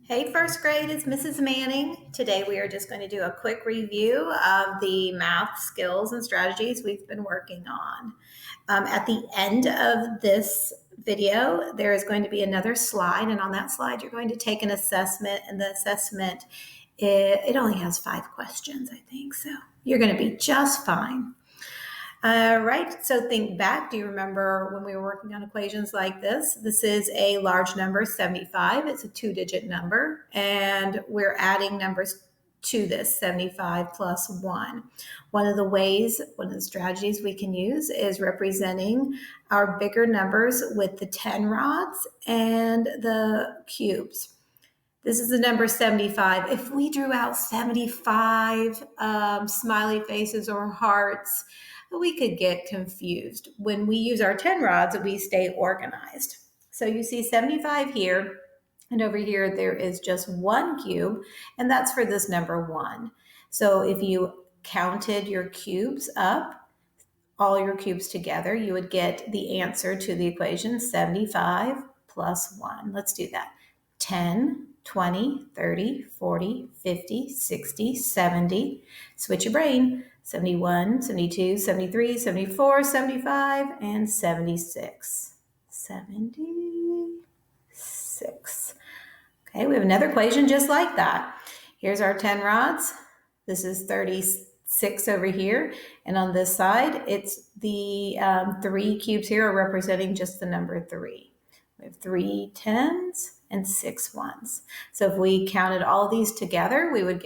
Hey, first grade, it's Mrs. Manning. Today we are just going to do a quick review of the math skills and strategies we've been working on. At the end of this video, there is going to be another slide, and on that slide, you're going to take an assessment, and the assessment, it only has 5 questions, I think, so you're going to be just fine. Right, so think back. Do you remember when we were working on equations like this? This is a large number, 75. It's a 2-digit number, and we're adding numbers to this, 75 plus 1. One of the strategies we can use is representing our bigger numbers with the 10 rods and the cubes. This is the number 75. If we drew out 75 smiley faces or hearts, we could get confused. When we use our 10 rods, we stay organized. So you see 75 here, and over here there is just 1 cube, and that's for this number 1. So if you counted your cubes up, all your cubes together, you would get the answer to the equation 75 plus 1. Let's do that. 10, 20, 30, 40, 50, 60, 70. Switch your brain. 71, 72, 73, 74, 75, and 76. 76. Okay, we have another equation just like that. Here's our 10 rods. This is 36 over here. And on this side, it's the 3 cubes here are representing just the number 3. We have 3 10s and 6 1s. So if we counted all these together, we would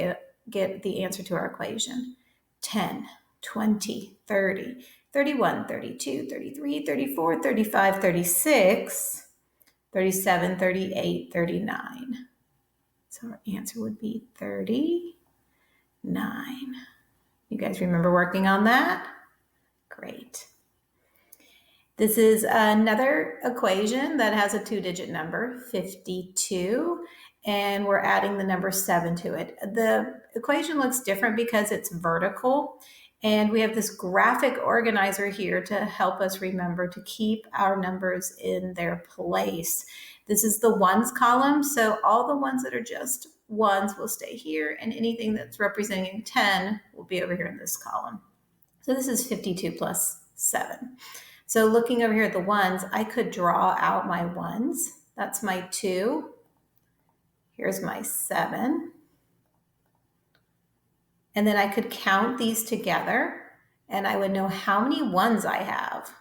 get the answer to our equation. 10, 20, 30, 31, 32, 33, 34, 35, 36, 37, 38, 39. So our answer would be 39. You guys remember working on that? Great. This is another equation that has a 2-digit number, 52, and we're adding the number 7 to it. The equation looks different because it's vertical, and we have this graphic organizer here to help us remember to keep our numbers in their place. This is the ones column, so all the ones that are just ones will stay here, and anything that's representing 10 will be over here in this column. So this is 52 plus 7. So looking over here at the ones, I could draw out my ones. That's my 2. Here's my 7. And then I could count these together, and I would know how many ones I have.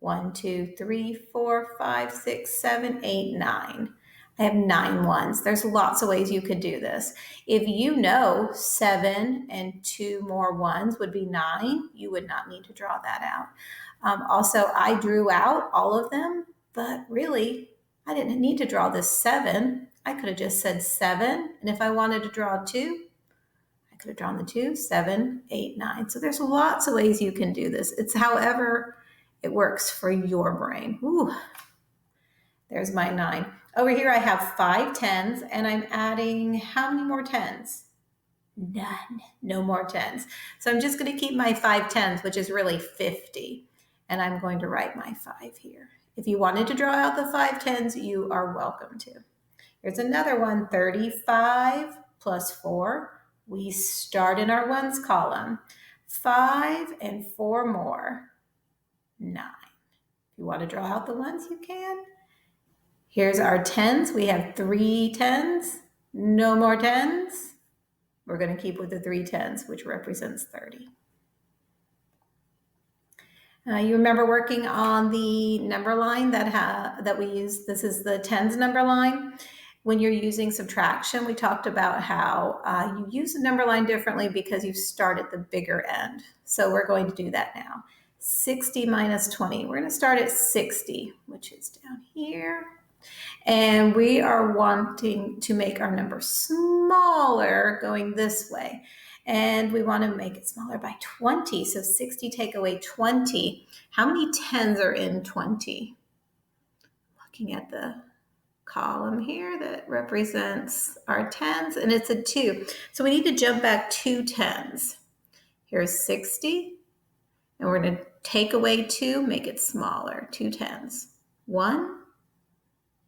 1, 2, 3, 4, 5, 6, 7, 8, 9. I have 9 ones. There's lots of ways you could do this. If you know 7 and 2 more ones would be 9, you would not need to draw that out. Also, I drew out all of them, but really, I didn't need to draw this 7. I could have just said 7, and if I wanted to draw 2, I could have drawn the 2, 7, 8, 9. So there's lots of ways you can do this. It's however it works for your brain. Ooh, there's my 9. Over here, I have 5 10s, and I'm adding how many more 10s? None. No more 10s. So I'm just going to keep my 5 10s, which is really 50. And I'm going to write my 5 here. If you wanted to draw out the 5 10s, you are welcome to. Here's another one, 35 plus 4. We start in our ones column. 5 and 4 more, 9. If you want to draw out the ones, you can. Here's our 10s. We have 3 10s, no more 10s. We're going to keep with the 3 10s, which represents 30. You remember working on the number line that we use. This is the tens number line. When you're using subtraction, we talked about how you use the number line differently because you start at the bigger end. So we're going to do that now. 60 minus 20. We're going to start at 60, which is down here. And we are wanting to make our number smaller going this way. And we want to make it smaller by 20. So 60 take away 20. How many 10s are in 20? Looking at the column here that represents our 10s, and it's a 2. So we need to jump back 2 10s. Here's 60, and we're going to take away 2, make it smaller, 2 10s. 1,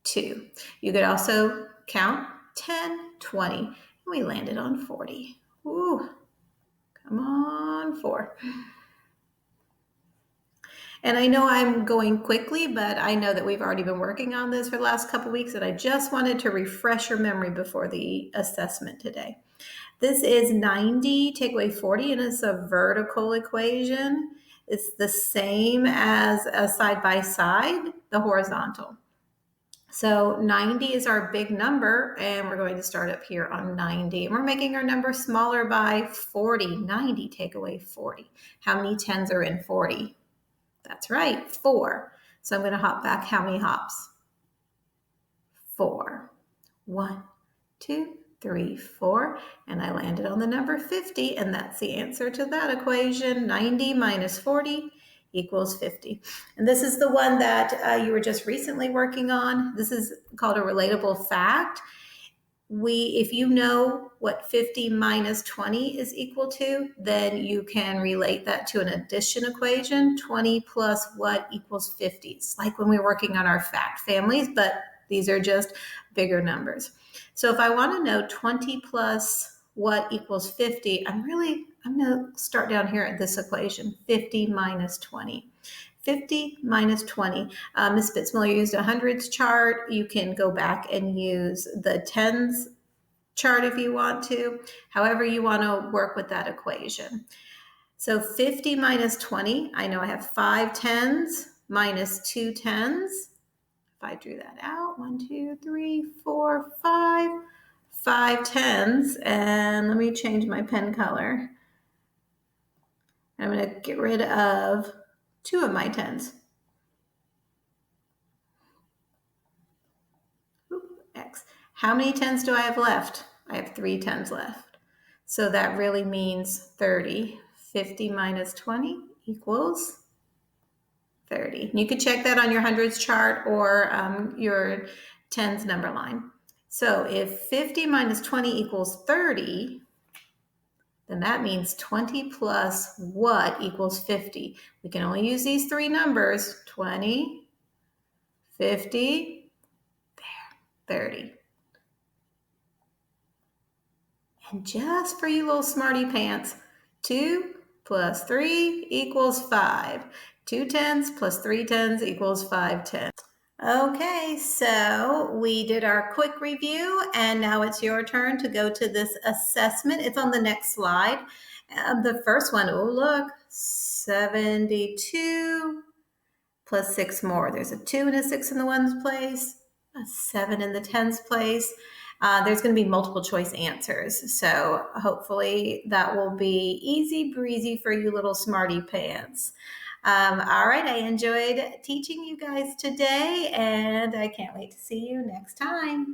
2. You could also count 10, 20. And we landed on 40. Ooh, come on, 4. And I know I'm going quickly, but I know that we've already been working on this for the last couple weeks, and I just wanted to refresh your memory before the assessment today. This is 90, take away 40, and it's a vertical equation. It's the same as a side-by-side, the horizontal. So 90 is our big number, and we're going to start up here on 90. And we're making our number smaller by 40. 90, take away 40. How many tens are in 40? That's right, 4. So I'm going to hop back. How many hops? 4. 1, 2, 3, 4. And I landed on the number 50, and that's the answer to that equation. 90 minus 40 equals 50. And this is the one that you were just recently working on. This is called a relatable fact. If you know what 50 minus 20 is equal to, then you can relate that to an addition equation. 20 plus what equals 50. It's like when we're working on our fact families, but these are just bigger numbers. So if I want to know 20 plus what equals 50, I'm going to start down here at this equation, 50 minus 20. 50 minus 20. Ms. Bitzmiller used a hundreds chart. You can go back and use the tens chart if you want to, however you want to work with that equation. So 50 minus 20, I know I have 5 tens minus 2 tens. If I drew that out, 1, 2, 3, 4, 5, 5 tens, and let me change my pen color. I'm going to get rid of 2 of my tens. X. How many tens do I have left? I have 3 tens left. So that really means 30. 50 minus 20 equals 30. You could check that on your hundreds chart or your tens number line. So if 50 minus 20 equals 30, then that means 20 plus what equals 50? We can only use these 3 numbers, 20, 50, 30. And just for you little smarty pants, 2 plus 3 equals 5. 2 tens plus 3 tens equals 5 tens. Okay, so we did our quick review, and now it's your turn to go to this assessment. It's on the next slide. The first one, oh look, 72 plus 6 more. There's a 2 and a 6 in the ones place, a 7 in the tens place. There's going to be multiple choice answers. So hopefully that will be easy breezy for you little smarty pants. All right, I enjoyed teaching you guys today, and I can't wait to see you next time.